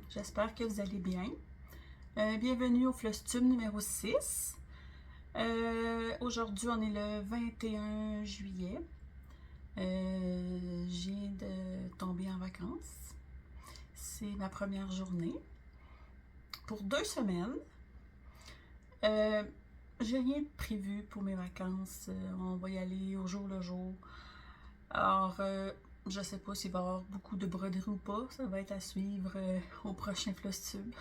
j'espère que vous allez bien. Bienvenue au Flostube numéro 6. Aujourd'hui, on est le 21 juillet. Je viens de tomber en vacances. C'est ma première journée. Pour 2 semaines. J'ai rien de prévu pour mes vacances. On va y aller au jour le jour. Alors, je sais pas s'il va y avoir beaucoup de broderie ou pas. Ça va être à suivre au prochain Flostube.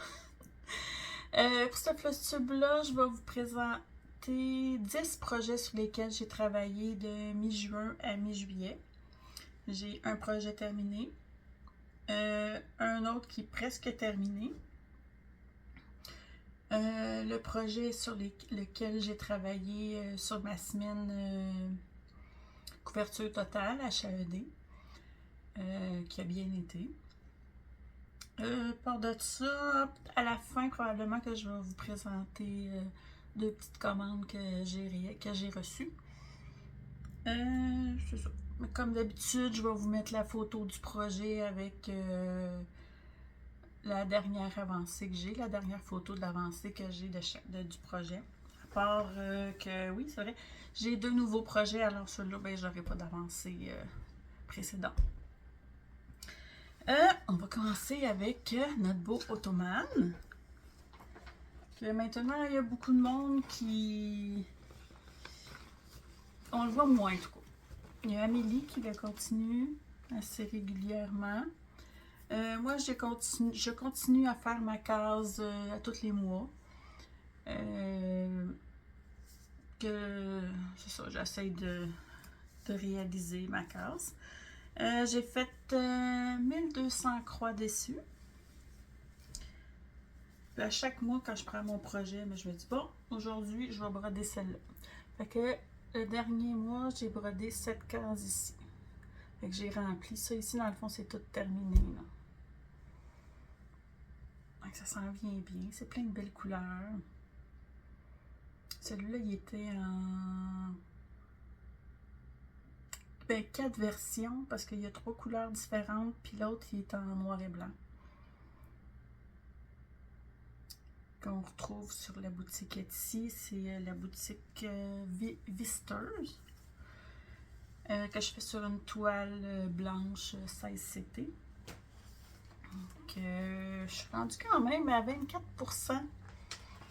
Pour ce Flostube-là, je vais vous présenter 10 projets sur lesquels j'ai travaillé de mi-juin à mi-juillet. J'ai un projet terminé, un autre qui est presque terminé. Le projet sur lequel j'ai travaillé sur ma semaine couverture totale HAED, qui a bien été. Par de ça, à la fin, probablement que je vais vous présenter 2 petites commandes que j'ai reçues. C'est ça. Comme d'habitude, je vais vous mettre la photo du projet avec la dernière avancée que j'ai, la dernière photo de l'avancée que j'ai du projet. À part que, oui, c'est vrai, j'ai 2 nouveaux projets, alors celui-là, ben, j'aurai pas d'avancée précédente. On va commencer avec notre beau ottomane. Maintenant, il y a beaucoup de monde qui... On le voit moins, en tout cas. Il y a Amélie qui le continue assez régulièrement. Moi, je continue à faire ma case à tous les mois. C'est ça, j'essaie de réaliser ma case. J'ai fait 1200 croix dessus. Puis à chaque mois, quand je prends mon projet, je me dis, bon, aujourd'hui, je vais broder celle-là. Fait que le dernier mois, j'ai brodé 7 cases ici. Fait que j'ai rempli ça ici. Dans le fond, c'est tout terminé, là. Donc ça s'en vient bien. C'est plein de belles couleurs. Celui-là, il était en... 4 versions, parce qu'il y a 3 couleurs différentes, puis l'autre, il est en noir et blanc. Qu'on retrouve sur la boutique Etsy, c'est la boutique Visitors, que je fais sur une toile blanche 16CT. Donc, je suis rendue quand même à 24%,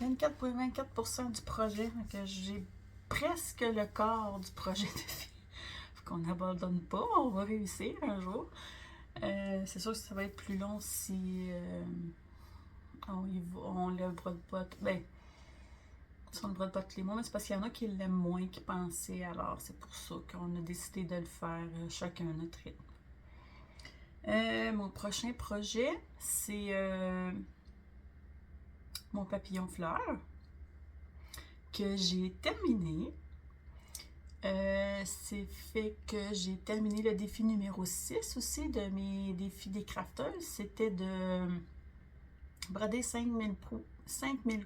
24,24% du projet. Donc, j'ai presque le quart du projet de fait. Qu'on n'abandonne pas, on va réussir un jour. C'est sûr que ça va être plus long si on le brode pas. Ben, si on le brode pas tous les mois, mais c'est parce qu'il y en a qui l'aiment moins qu'ils pensaient. Alors, c'est pour ça qu'on a décidé de le faire chacun à notre rythme. Mon prochain projet, c'est mon papillon fleur que j'ai terminé. C'est fait que j'ai terminé le défi numéro 6 aussi de mes défis des crafters. C'était de broder 5000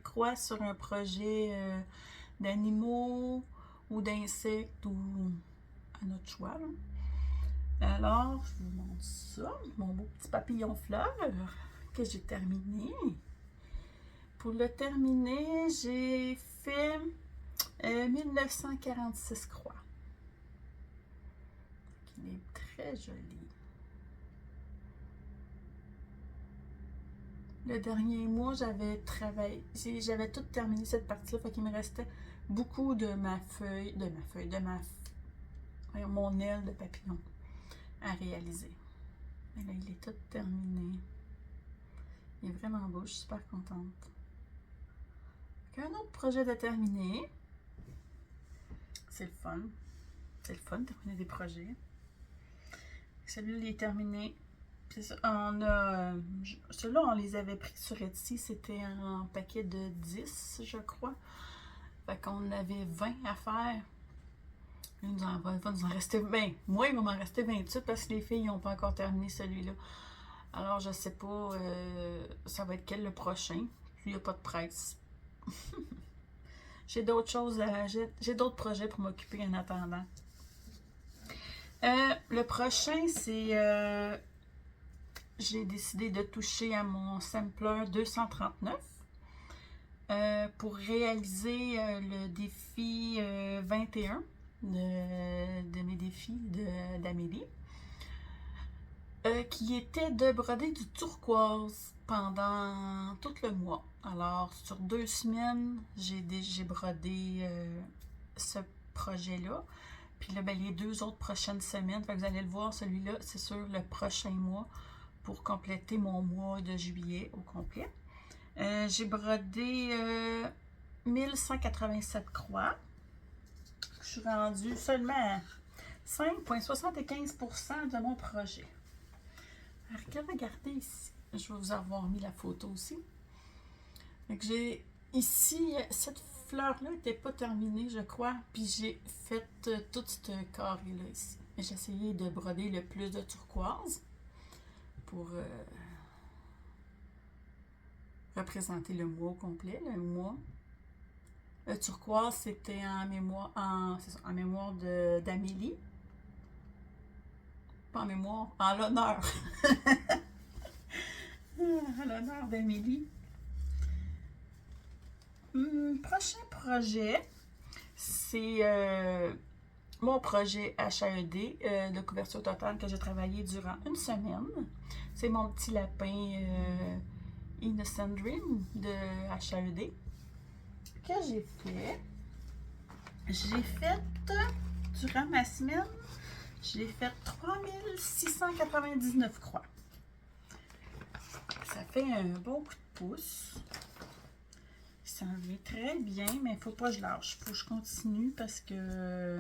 croix sur un projet d'animaux ou d'insectes ou à notre choix. Alors, je vous montre ça, mon beau petit papillon fleur que j'ai terminé. Pour le terminer, j'ai fait 1946 croix. Il est très joli. Le dernier mois, j'avais tout terminé cette partie-là, fait qu'il me restait beaucoup de mon aile de papillon à réaliser. Mais là, il est tout terminé. Il est vraiment beau, je suis super contente. Un autre projet de terminer. C'est le fun. C'est le fun de terminer des projets. Celui-là, il est terminé. Ça, ceux-là, on les avait pris sur Etsy. C'était un paquet de 10, je crois. Fait qu'on avait 20 à faire. Il va nous en rester 20. Moi, il va m'en rester 28 parce que les filles n'ont pas encore terminé celui-là. Alors, je sais pas, ça va être quel le prochain. Puis, il n'y a pas de presse. J'ai d'autres choses, j'ai d'autres projets pour m'occuper en attendant. Le prochain, c'est j'ai décidé de toucher à mon sampler 239 pour réaliser le défi 21 de mes défis d'Amélie, qui était de broder du turquoise pendant tout le mois. Alors, sur 2 semaines, j'ai brodé ce projet-là. Puis là, ben, les 2 autres prochaines semaines, fait que vous allez le voir, celui-là, c'est sur le prochain mois pour compléter mon mois de juillet au complet. J'ai brodé 1187 croix. Je suis rendue seulement à 5,75% de mon projet. Alors, regardez ici. Je vais vous avoir mis la photo aussi. Donc, j'ai ici, cette fleur-là n'était pas terminée, je crois. Puis j'ai fait tout ce carré-là ici. J'ai essayé de broder le plus de turquoise pour représenter le mois au complet, le mois. Le turquoise, c'était en mémoire, en mémoire d'Amélie. Pas en mémoire, en l'honneur. À l'honneur d'Amélie. Prochain projet, c'est mon projet HAED de couverture totale que j'ai travaillé durant 1 semaine. C'est mon petit lapin Innocent Dream de HAED que j'ai fait. J'ai fait, durant ma semaine, j'ai fait 3699 croix. Ça fait un bon coup de pouce. Ça en vient très bien, mais il ne faut pas que je lâche. Il faut que je continue parce que...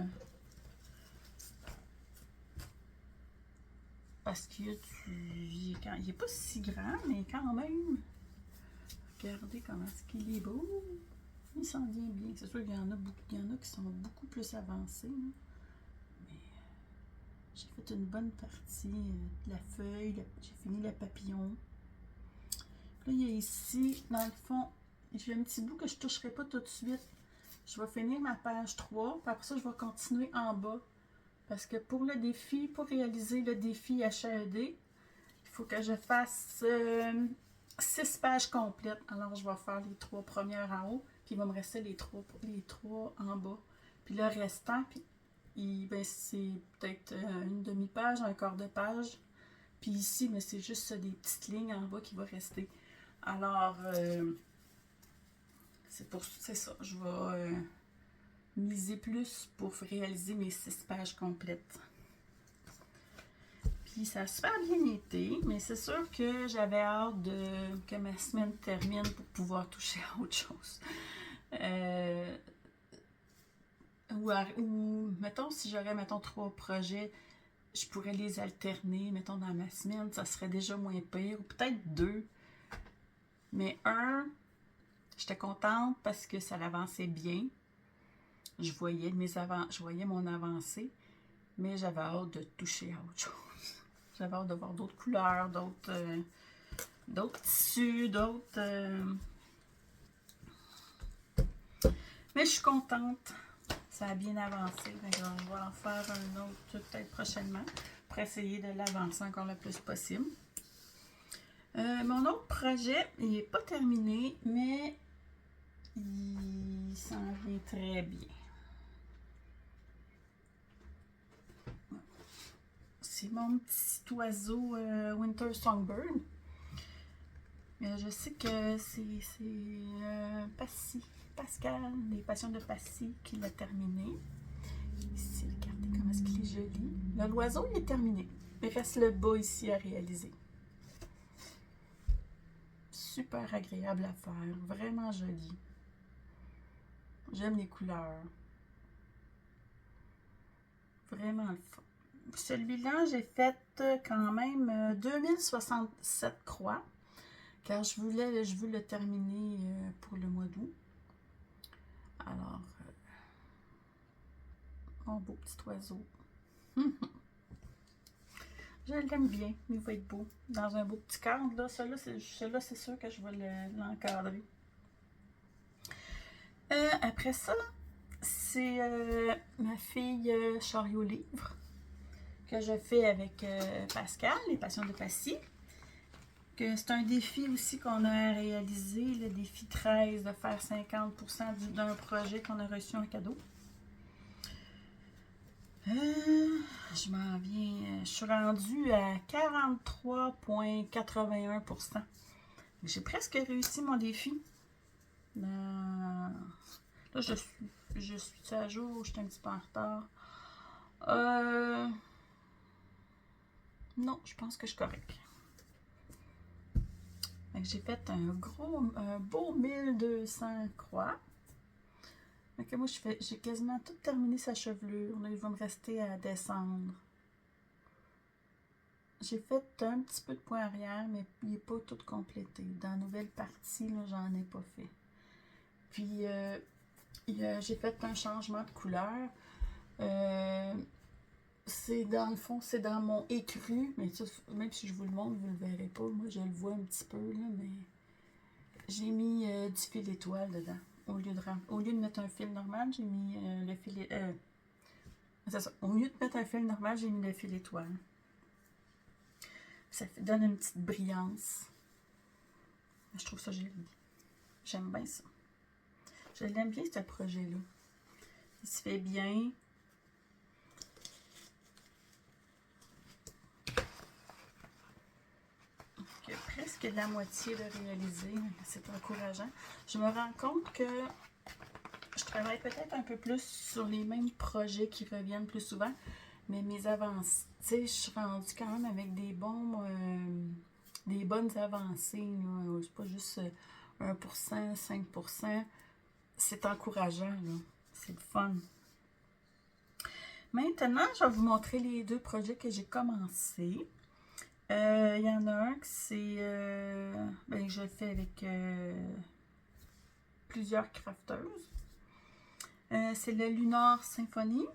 qu'il y a du... Il n'est pas si grand, mais quand même. Regardez comment est-ce qu'il est beau. Il s'en vient bien. C'est sûr qu'il y en a qui sont beaucoup plus avancés. Hein. Mais j'ai fait une bonne partie de la feuille. J'ai fini le papillon. Là, il y a ici, dans le fond, j'ai un petit bout que je ne toucherai pas tout de suite. Je vais finir ma page 3, puis après ça, je vais continuer en bas. Parce que pour le défi, pour réaliser le défi HAED, il faut que je fasse 6 pages complètes. Alors, je vais faire les 3 premières en haut, puis il va me rester les 3 en bas. Puis le restant, ben, c'est peut-être une demi-page, un quart de page. Puis ici, mais c'est juste des petites lignes en bas qui vont rester. Alors, c'est ça. Je vais miser plus pour réaliser mes 6 pages complètes. Puis ça a super bien été, mais c'est sûr que j'avais hâte que ma semaine termine pour pouvoir toucher à autre chose. Ou mettons, si j'aurais, 3 projets, je pourrais les alterner, mettons, dans ma semaine, ça serait déjà moins pire, ou peut-être 2. Mais j'étais contente parce que ça avançait bien. Je voyais mon avancée, mais j'avais hâte de toucher à autre chose. J'avais hâte de voir d'autres couleurs, d'autres tissus, Mais je suis contente. Ça a bien avancé. On va en faire un autre peut-être prochainement pour essayer de l'avancer encore le plus possible. Mon autre projet, il n'est pas terminé, mais il s'en vient très bien. C'est mon petit oiseau Winter Songbird. Je sais que c'est Pascal, les passions de Passy, qui l'a terminé. Ici, regardez comment est-ce qu'il est joli. Là, l'oiseau, il est terminé. Il reste le bas ici à réaliser. Super agréable à faire. Vraiment joli. J'aime les couleurs. Vraiment le fun. Celui-là, j'ai fait quand même 2067 croix. Car je veux le terminer pour le mois d'août. Alors, mon beau petit oiseau. Je l'aime bien, il va être beau. Dans un beau petit cadre, là, celui-là, c'est sûr que je vais l'encadrer. Après ça, c'est ma fille Chariot Livre que je fais avec Pascal, les passions de Passy. C'est un défi aussi qu'on a réalisé, le défi 13, de faire 50% d'un projet qu'on a reçu en cadeau. Je m'en viens, je suis rendue à 43,81%. J'ai presque réussi mon défi. Là, je suis à jour, je suis un petit peu en retard. Non, je pense que je suis correct. J'ai fait un beau 1200 croix. Donc moi, j'ai quasiment tout terminé sa chevelure. Là, il va me rester à descendre. J'ai fait un petit peu de point arrière, mais il n'est pas tout complété. Dans la nouvelle partie, là, j'en ai pas fait. Puis, j'ai fait un changement de couleur. C'est dans le fond, c'est dans mon écru, mais ça, même si je vous le montre, vous ne le verrez pas. Moi, je le vois un petit peu, là, mais j'ai mis du fil étoile dedans. Au lieu de mettre un fil normal, j'ai mis le fil... c'est ça. Au lieu de mettre un fil normal, j'ai mis le fil étoile. Ça donne une petite brillance. Je trouve ça joli. J'aime bien ça. Je l'aime bien, ce projet-là. Il se fait bien. Donc, presque la moitié de réalisé. C'est encourageant. Je me rends compte que je travaille peut-être un peu plus sur les mêmes projets qui reviennent plus souvent, mais mes avancées, je suis rendue quand même avec des bonnes avancées. C'est pas juste 1%, 5%. C'est encourageant, c'est le fun. Maintenant, je vais vous montrer les 2 projets que j'ai commencés. Il y en a un que c'est... je le fais avec plusieurs crafteuses. C'est le Lunar Symphony.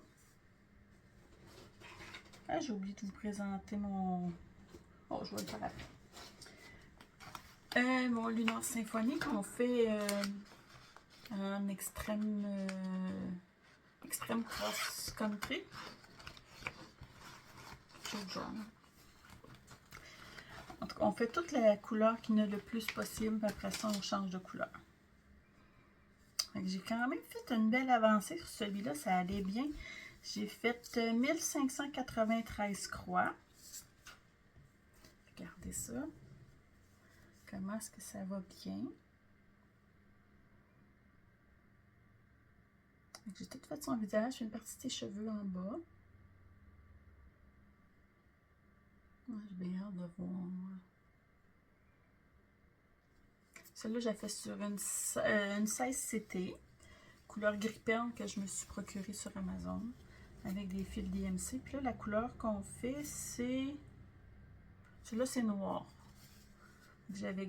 Ah, j'ai oublié de vous présenter mon... Oh, je vais le faire après. Mon Lunar Symphony qu'on fait en extrême cross country. En tout cas, on fait toute la couleur qui n'est le plus possible. Après ça, on change de couleur. J'ai quand même fait une belle avancée sur celui-là. Ça allait bien. J'ai fait 1593 croix. Regardez ça. Comment est-ce que ça va bien? J'ai tout fait son visage, une partie de ses cheveux en bas. J'ai bien hâte de voir. Celle-là, j'ai fait sur une 16CT, couleur gris perle que je me suis procurée sur Amazon, avec des fils DMC. Puis là, la couleur qu'on fait, c'est... Celui-là, c'est noir. J'avais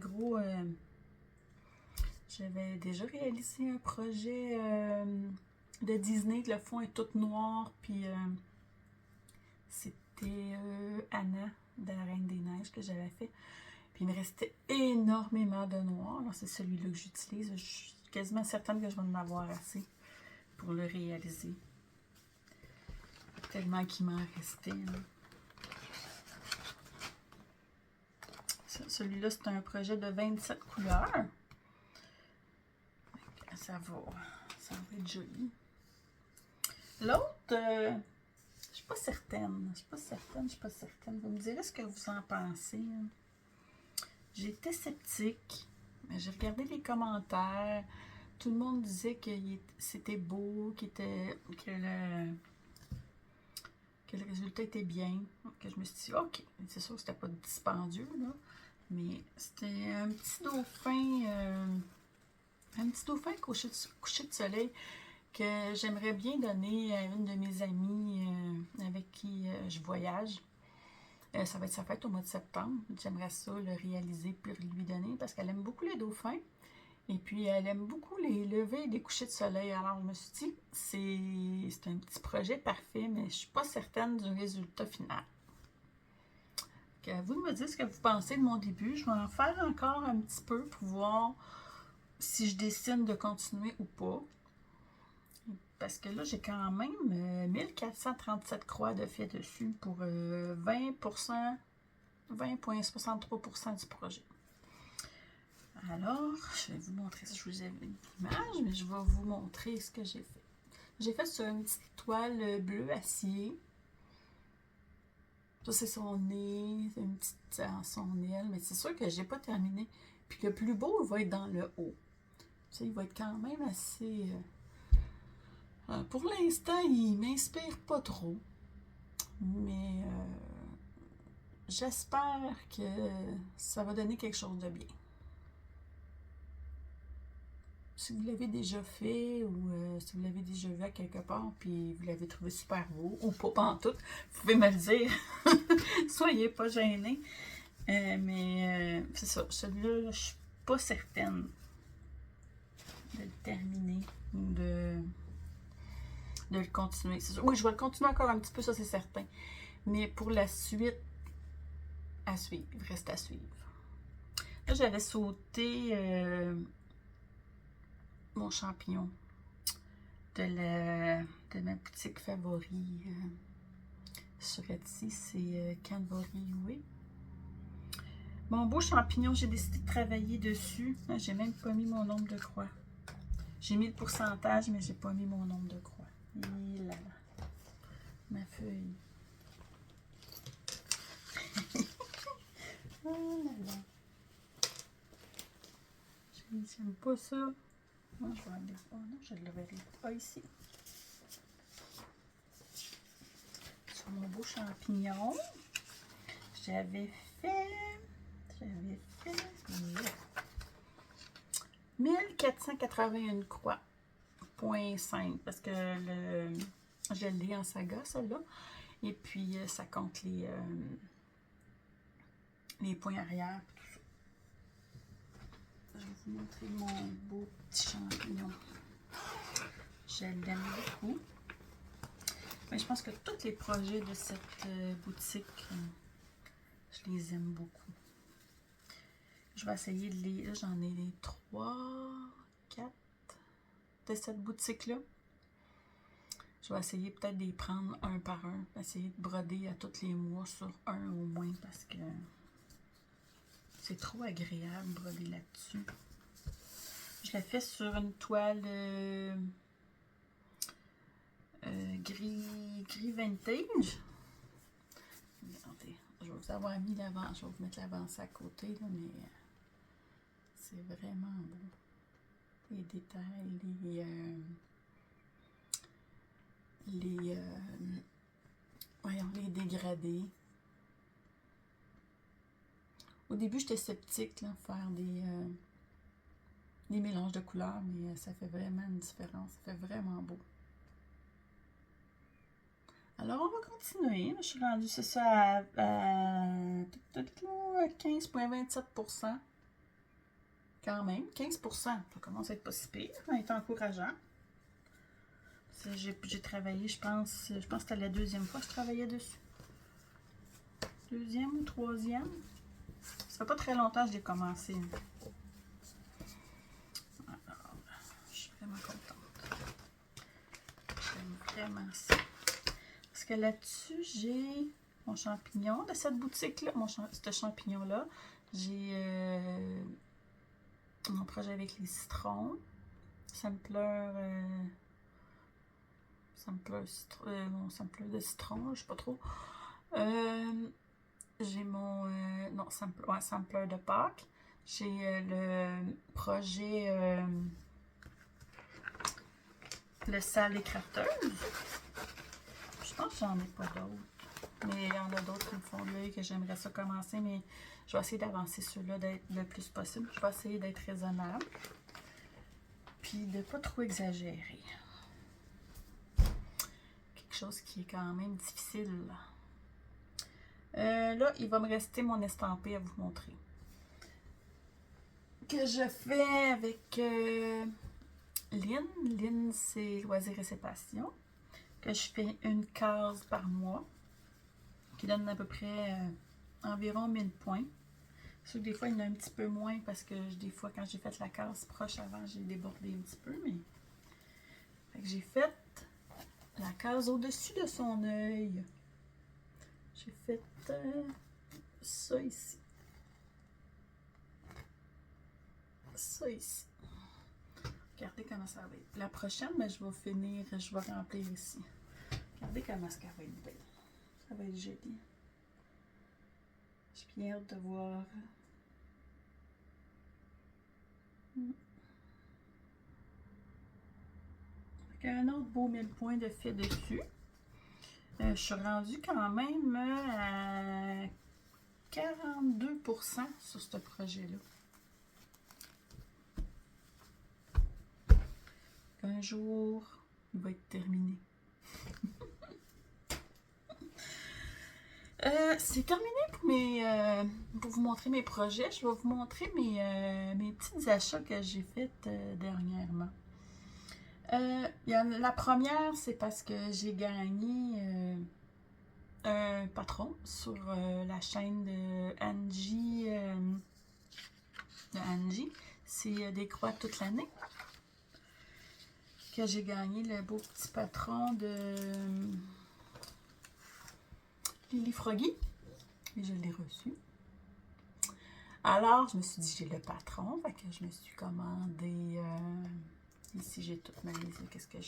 j'avais déjà réalisé un projet de Disney, que le fond est tout noir, puis c'était Anna de la Reine des Neiges que j'avais fait. Puis il me restait énormément de noir. C'est celui-là que j'utilise. Je suis quasiment certaine que je vais en avoir assez pour le réaliser. Tellement qu'il m'en restait. Celui-là, c'est un projet de 27 couleurs. Ça va être joli. L'autre, je suis pas certaine. Vous me direz ce que vous en pensez. J'étais sceptique, mais j'ai regardé les commentaires. Tout le monde disait que c'était beau, que le résultat était bien. Donc, je me suis dit, ok, c'est sûr que c'était pas dispendieux, là, mais c'était un petit dauphin couché de soleil que j'aimerais bien donner à une de mes amies avec qui je voyage. Ça va être sa fête au mois de septembre. J'aimerais ça le réaliser puis lui donner parce qu'elle aime beaucoup les dauphins. Et puis, elle aime beaucoup les levées et les couchers de soleil. Alors, je me suis dit, c'est un petit projet parfait, mais je ne suis pas certaine du résultat final. Donc, à vous de me dire ce que vous pensez de mon début. Je vais en faire encore un petit peu pour voir si je décide de continuer ou pas. Parce que là, j'ai quand même 1437 croix de fait dessus pour 20%. 20,63% du projet. Alors, je vais vous montrer ça. Je vous ai une image, mais je vais vous montrer ce que j'ai fait. J'ai fait sur une petite toile bleue acier. Ça, c'est son nez, une petite son aile, mais c'est sûr que j'ai pas terminé. Puis le plus beau, il va être dans le haut. Ça, il va être quand même assez... pour l'instant, il m'inspire pas trop. Mais j'espère que ça va donner quelque chose de bien. Si vous l'avez déjà fait ou si vous l'avez déjà vu à quelque part puis vous l'avez trouvé super beau ou pas pantoute, vous pouvez me le dire. Soyez pas gênés. Mais c'est ça. Celui-là, je suis pas certaine de le terminer ou de le continuer. Oui, je vais le continuer encore un petit peu, ça c'est certain. Mais pour la suite, à suivre, il reste à suivre. Là, j'avais sauté mon champignon de ma boutique favori sur Etsy, c'est Canvory, oui. Mon beau champignon, j'ai décidé de travailler dessus. J'ai même pas mis mon nombre de croix. J'ai mis le pourcentage, mais j'ai pas mis mon nombre de croix. Et là, là. Ma feuille. Oh là là. J'aime pas ça. Non, je vais aller. Oh non, je ne le verrai pas ici. Sur mon beau champignon, j'avais fait 1481 croix. 0,5 parce que je l'ai en saga, celle-là. Et puis, ça compte les points arrière. Tout ça. Je vais vous montrer mon beau petit champignon. Je l'aime beaucoup. Mais je pense que tous les projets de cette boutique, je les aime beaucoup. Je vais essayer de les... Là, j'en ai les 3, 4 de cette boutique-là. Je vais essayer peut-être de les prendre un par un. Essayer de broder à tous les mois sur un au moins parce que c'est trop agréable de broder là-dessus. Je l'ai fait sur une toile gris vintage. Regardez, je vais vous avoir mis l'avant. Je vais vous mettre l'avance à côté, là, mais c'est vraiment beau. Les détails, voyons, les dégradés. Au début, j'étais sceptique, là, faire des mélanges de couleurs, mais ça fait vraiment une différence. Ça fait vraiment beau. Alors, on va continuer. Je suis rendue, c'est ça, à 15,27%. Quand même, 15%. Ça commence à être pas si pire. Ça est encourageant. J'ai travaillé, je pense que c'était la deuxième fois que je travaillais dessus. Deuxième ou troisième. Ça fait pas très longtemps que j'ai commencé. Alors, je suis vraiment contente. J'aime vraiment ça. Parce que là-dessus, j'ai mon champignon de cette boutique-là, ce champignon-là. J'ai mon projet avec les citrons. Sampler de citron, je sais pas trop. J'ai mon sampler de Pâques. J'ai le projet le sel écrateuse. Je pense que j'en ai pas d'autres. Mais il y en a d'autres qui me font l'œil que j'aimerais ça commencer, mais je vais essayer d'avancer ceux-là d'être le plus possible. Je vais essayer d'être raisonnable. Puis de pas trop exagérer. Quelque chose qui est quand même difficile. Là, il va me rester mon estampé à vous montrer. Que je fais avec Lynn. Lynn, c'est Loisirs et ses passions. Que je fais une case par mois. Qui donne à peu près environ 1000 points. Sauf que des fois, il y en a un petit peu moins parce que des fois, quand j'ai fait la case proche avant, j'ai débordé un petit peu. Mais fait que j'ai fait la case au-dessus de son œil. J'ai fait ça ici. Ça ici. Regardez comment ça va être. La prochaine, mais je vais finir, je vais remplir ici. Regardez comment ça va être belle. Ça va être joli. J'ai bien hâte de voir. Un autre beau 1000 points de fait dessus. Je suis rendue quand même à 42% sur ce projet-là. Un jour, il va être terminé. C'est terminé pour vous montrer mes projets. Je vais vous montrer mes petits achats que j'ai faits dernièrement. La première, c'est parce que j'ai gagné un patron sur la chaîne de Angie. C'est des croix toute l'année. Que j'ai gagné le beau petit patron de Lily Froggy. Et je l'ai reçu. Alors, je me suis dit, j'ai le patron. Fait que je me suis commandé. Ici, j'ai toute ma liste de qu'est-ce que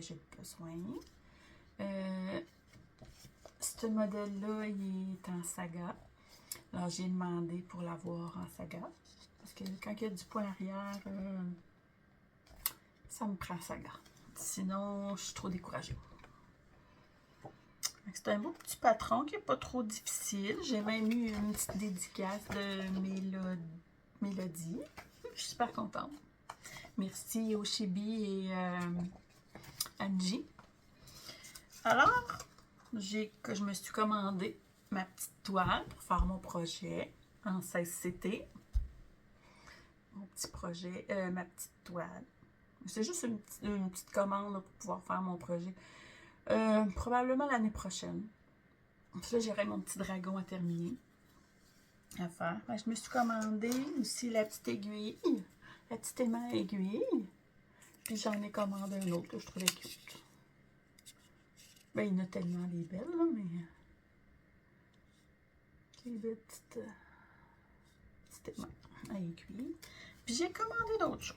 j'ai besoin. Ce modèle-là, il est en saga. Alors, j'ai demandé pour l'avoir en saga. Parce que quand il y a du point arrière, ça me prend saga. Sinon, je suis trop découragée. C'est un beau petit patron qui n'est pas trop difficile. J'ai même eu une petite dédicace de Mélodie. Je suis super contente. Merci Oshibi et Angie. Alors, je me suis commandé ma petite toile pour faire mon projet en 16CT. Mon petit projet, ma petite toile. C'est juste une petite commande là, pour pouvoir faire mon projet. Probablement l'année prochaine. Là, j'aurai mon petit dragon à terminer. À faire. Ben, je me suis commandé aussi la petite aiguille. La petite aimant aiguille. Puis j'en ai commandé un autre que je trouvais cute. Ben, il y en a tellement des belles, là, mais. Des belles petites aimants à aiguille. Puis j'ai commandé d'autres choses.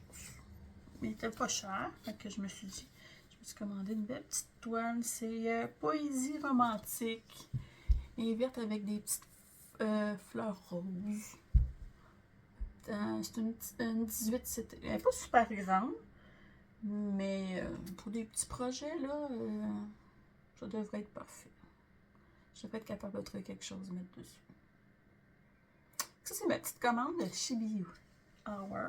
Mais il était pas cher. Fait que je me suis dit. Je me suis commandé une belle petite toile. C'est Poésie romantique. Et verte avec des petites fleurs roses. C'est une 18, elle n'est pas super grande, mais pour des petits projets, là, ça devrait être parfait. Je devrais être capable de trouver quelque chose à mettre dessus. Ça, c'est ma petite commande de Chibi Hour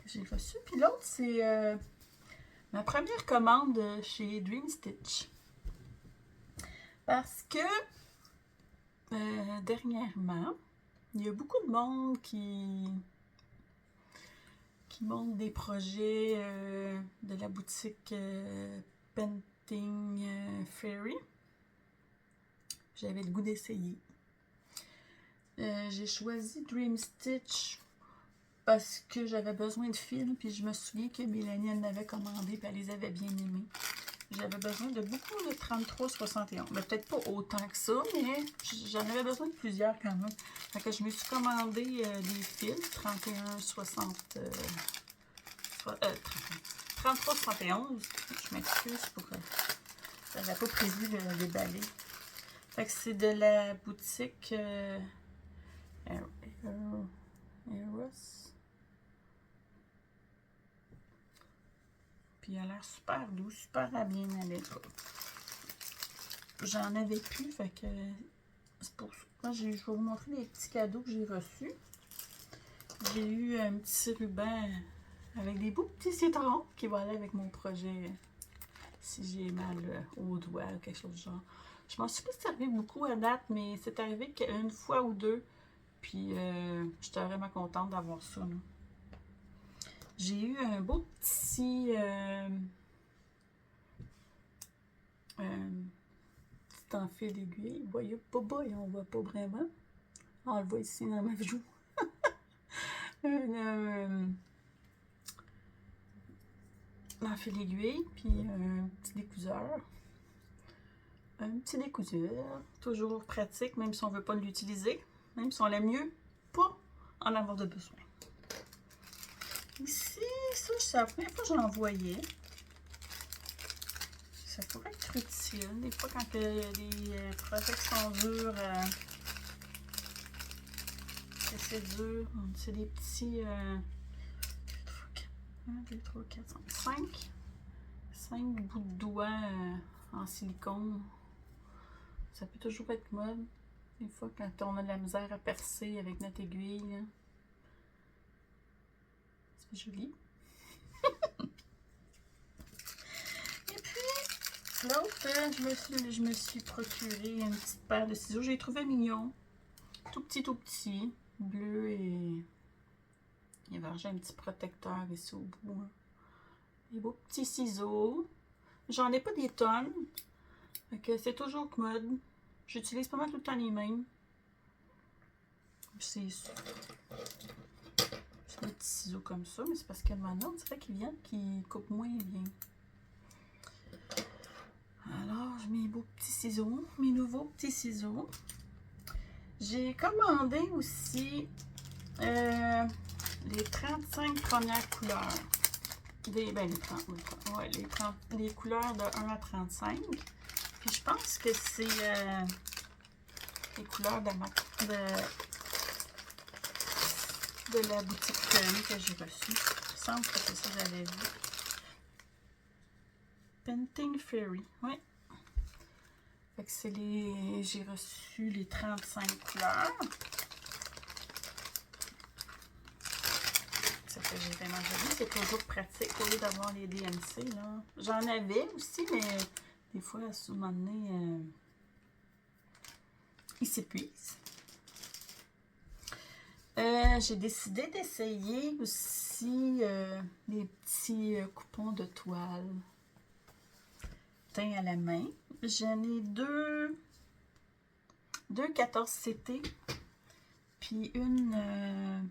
que j'ai reçue. Puis l'autre, c'est ma première commande chez Dream Stitch. Parce que dernièrement, il y a beaucoup de monde qui montre des projets de la boutique Painting Fairy. J'avais le goût d'essayer. J'ai choisi Dream Stitch parce que j'avais besoin de fils, puis je me souviens que Mélanie en avait commandé, puis elle les avait bien aimés. J'avais besoin de beaucoup de 33,71. Ben, peut-être pas autant que ça, mais j'en avais besoin de plusieurs quand même. Fait que je me suis commandé des fils, 31,60. 33,71. Je m'excuse pour. J'avais pas prévu de déballer. Fait que c'est de la boutique Eros. Puis il a l'air super doux, super à bien aller. J'en avais plus, fait que c'est pour ça. Moi, je vais vous montrer les petits cadeaux que j'ai reçus. J'ai eu un petit ruban avec des beaux petits citrons qui vont aller avec mon projet si j'ai mal au doigt ou quelque chose du genre. Je m'en suis pas servi beaucoup à date, mais c'est arrivé qu'une fois ou deux. Puis j'étais vraiment contente d'avoir ça. J'ai eu un beau petit petit enfil d'aiguille. Vous voyez pas bas, on voit pas vraiment. On le voit ici dans ma joue. Un enfil d'aiguille, puis un petit découseur. Un petit découture, toujours pratique, même si on ne veut pas l'utiliser, même si on l'aime mieux pas en avoir de besoin. Ici, ça, c'est la première fois que j'en voyais. Ça pourrait être utile. Des fois, quand les protections dures, c'est dur, c'est des petits 1, 2, 3, 4, 5 bouts de doigts en silicone. Ça peut toujours être mode. Des fois, quand on a de la misère à percer avec notre aiguille. C'est joli. Et puis, l'autre, je me suis procuré une petite paire de ciseaux. J'ai trouvé mignon. Tout petit, bleu et il va j'ai un petit protecteur ici au bout. Hein. Des beaux petits ciseaux. J'en ai pas des tonnes. C'est toujours commode. J'utilise pas mal tout le temps les mêmes. C'est des petits ciseaux comme ça, mais c'est parce que maintenant, on dirait qu'ils viennent, qu'ils coupent moins bien. Alors, j'ai mes beaux petits ciseaux, mes nouveaux petits ciseaux. J'ai commandé aussi les 35 premières couleurs. Les couleurs de 1 à 35. Puis je pense que c'est les couleurs de la boutique que j'ai reçue. Il me semble que c'est ça que j'avais vu. Painting Fairy, oui. Fait que c'est j'ai reçu les 35 couleurs. Ça fait vraiment joli. C'est toujours pratique au lieu d'avoir les DMC. J'en avais aussi, mais des fois, à ce moment donné, ils s'épuisent. J'ai décidé d'essayer aussi les petits coupons de toile teints à la main. J'en ai deux 14 CT puis une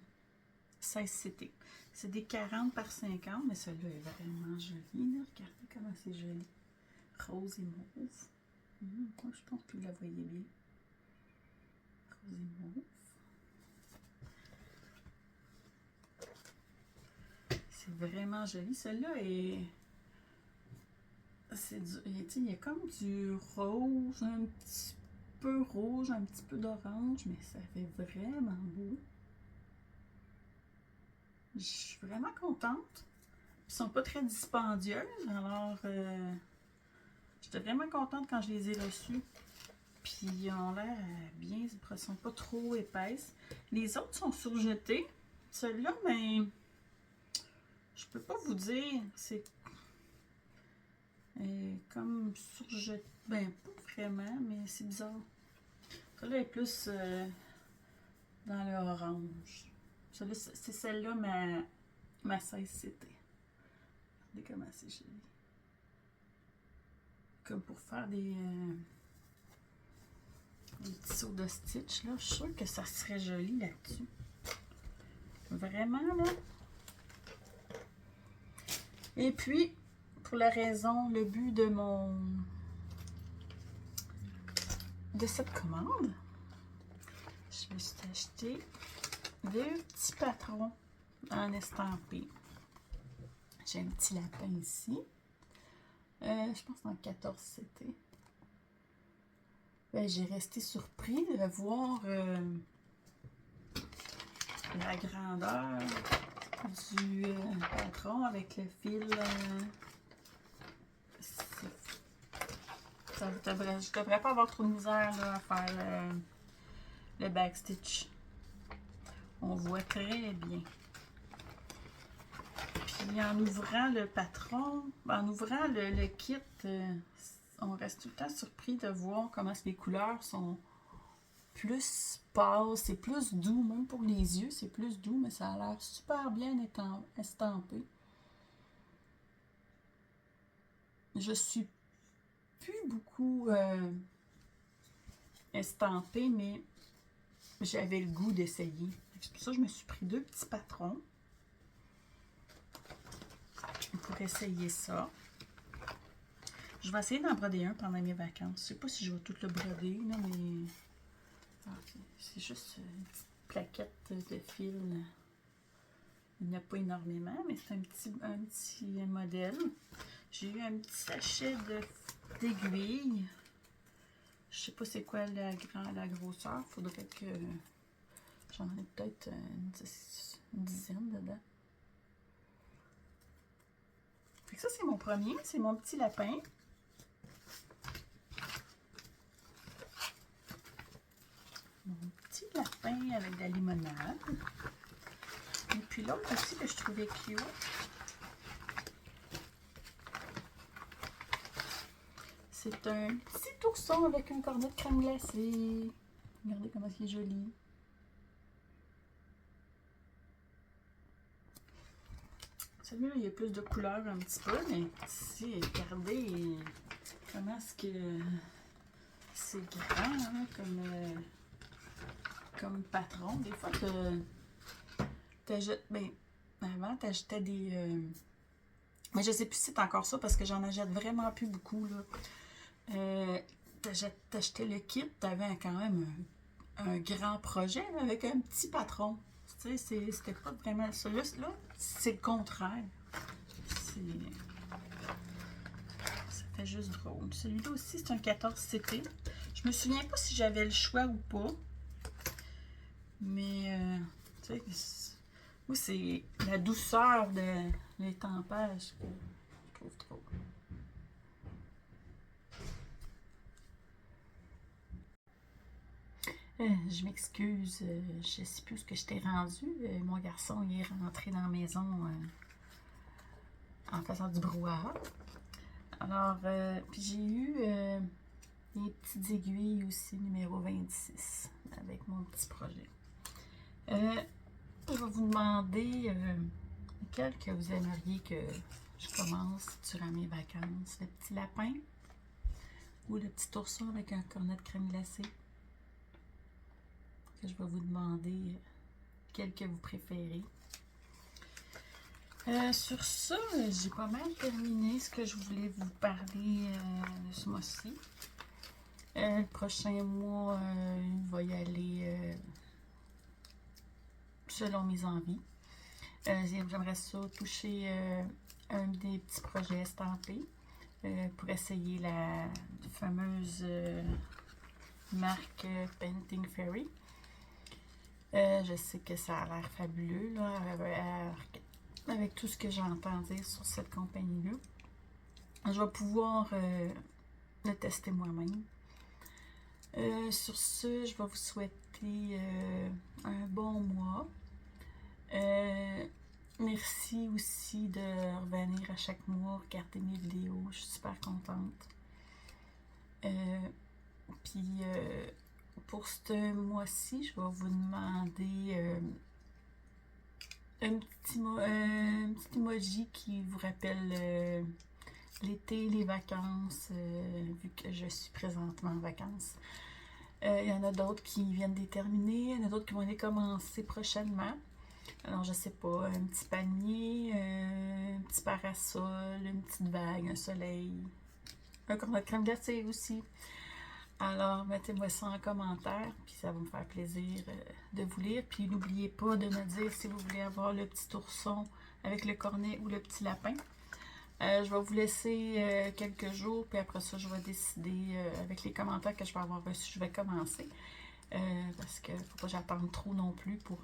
16 CT. C'est des 40 par 50, mais celui-là est vraiment joli. Là. Regardez comment c'est joli. Rose et mauve. Moi, je pense que vous la voyez bien. Rose et mauve. C'est vraiment joli. Celui-là est... il y a comme du rose, un petit peu rouge, un petit peu d'orange, mais ça fait vraiment beau. Je suis vraiment contente. Ils sont pas très dispendieuses, alors j'étais vraiment contente quand je les ai reçus. Puis ils ont l'air bien, ils sont pas trop épaisses. Les autres sont surjetés. Celui-là, ben, je peux pas vous dire, c'est comme surjeté. Ben, pas vraiment, mais c'est bizarre. Celui-là est plus dans le orange. C'est celle-là, ma 16 CT. Regardez comment c'est joli. Comme pour faire des petits sauts de stitch, là. Je suis sûre que ça serait joli là-dessus. Vraiment, là. Et puis, pour la raison, le but de cette commande, je me suis acheté 2 petits patrons en estampé. J'ai un petit lapin ici. Je pense en 14 CT. Ben, j'ai resté surpris de voir la grandeur du patron avec le fil. Je devrais pas avoir trop de misère là, à faire le backstitch. On voit très bien. Puis en ouvrant le patron, en ouvrant le kit, on reste tout le temps surpris de voir comment les couleurs sont plus pâles, c'est plus doux, même pour les yeux, c'est plus doux, mais ça a l'air super bien estampé. Je suis plus beaucoup estampée, mais j'avais le goût d'essayer. C'est pour ça que je me suis pris 2 petits patrons pour essayer ça. Je vais essayer d'en broder un pendant mes vacances. Je sais pas si je vais tout le broder, là, mais... c'est juste une petite plaquette de fil. Il n'y en a pas énormément, mais c'est un petit modèle. J'ai eu un petit sachet d'aiguilles. Je sais pas c'est quoi la grosseur. Faudrait que j'en ai peut-être une dizaine dedans. Fait que ça, c'est mon premier. C'est mon petit lapin. Mon petit lapin avec de la limonade. Et puis l'autre aussi que je trouvais cute. C'est un petit ourson avec un cornet de crème glacée. Regardez comment il est joli. Celui-là, il y a plus de couleurs un petit peu, mais ici, regardez comment est-ce que c'est grand, hein, comme patron. Des fois, ben, avant, t'achetais des... mais je sais plus si c'est encore ça, parce que j'en achète vraiment plus beaucoup, là. T'achetais le kit, t'avais quand même un grand projet, là, avec un petit patron. Tu sais, c'était pas vraiment ça. Là, c'est le contraire. Ça fait juste drôle. Celui-là aussi, c'est un 14CP. Je me souviens pas si j'avais le choix ou pas. Mais, tu sais, moi, c'est la douceur de l'étampage que je trouve trop. Je m'excuse, je sais plus où que je t'ai rendu. Mon garçon il est rentré dans la maison en faisant du brouhaha. Alors, puis j'ai eu des petites aiguilles aussi, numéro 26, avec mon petit projet. Je vais vous demander lequel que vous aimeriez que je commence durant mes vacances. Le petit lapin ou le petit ourson avec un cornet de crème glacée. Je vais vous demander quel que vous préférez. Sur ça, j'ai pas mal terminé ce que je voulais vous parler ce mois-ci. Le prochain mois, il va y aller selon mes envies. J'aimerais ça toucher un des petits projets estampés pour essayer la fameuse marque Painting Fairy. Je sais que ça a l'air fabuleux là, avec tout ce que j'entends dire sur cette compagnie-là. Je vais pouvoir le tester moi-même. Sur ce, je vais vous souhaiter un bon mois. Merci aussi de revenir à chaque mois, regarder mes vidéos. Je suis super contente. Puis pour ce mois-ci, je vais vous demander un petit emoji qui vous rappelle l'été, les vacances, vu que je suis présentement en vacances. Il y en a d'autres qui viennent de terminer, il y en a d'autres qui vont les commencer prochainement. Alors, je sais pas, un petit panier, un petit parasol, une petite vague, un soleil, un cornet de crème glacée aussi. Alors, mettez-moi ça en commentaire, puis ça va me faire plaisir de vous lire. Puis n'oubliez pas de me dire si vous voulez avoir le petit ourson avec le cornet ou le petit lapin. Je vais vous laisser quelques jours, puis après ça, je vais décider avec les commentaires que je vais avoir reçus, je vais commencer. Parce que faut pas que j'attende trop non plus pour...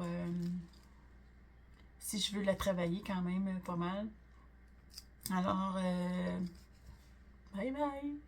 si je veux la travailler quand même pas mal. Alors, bye bye!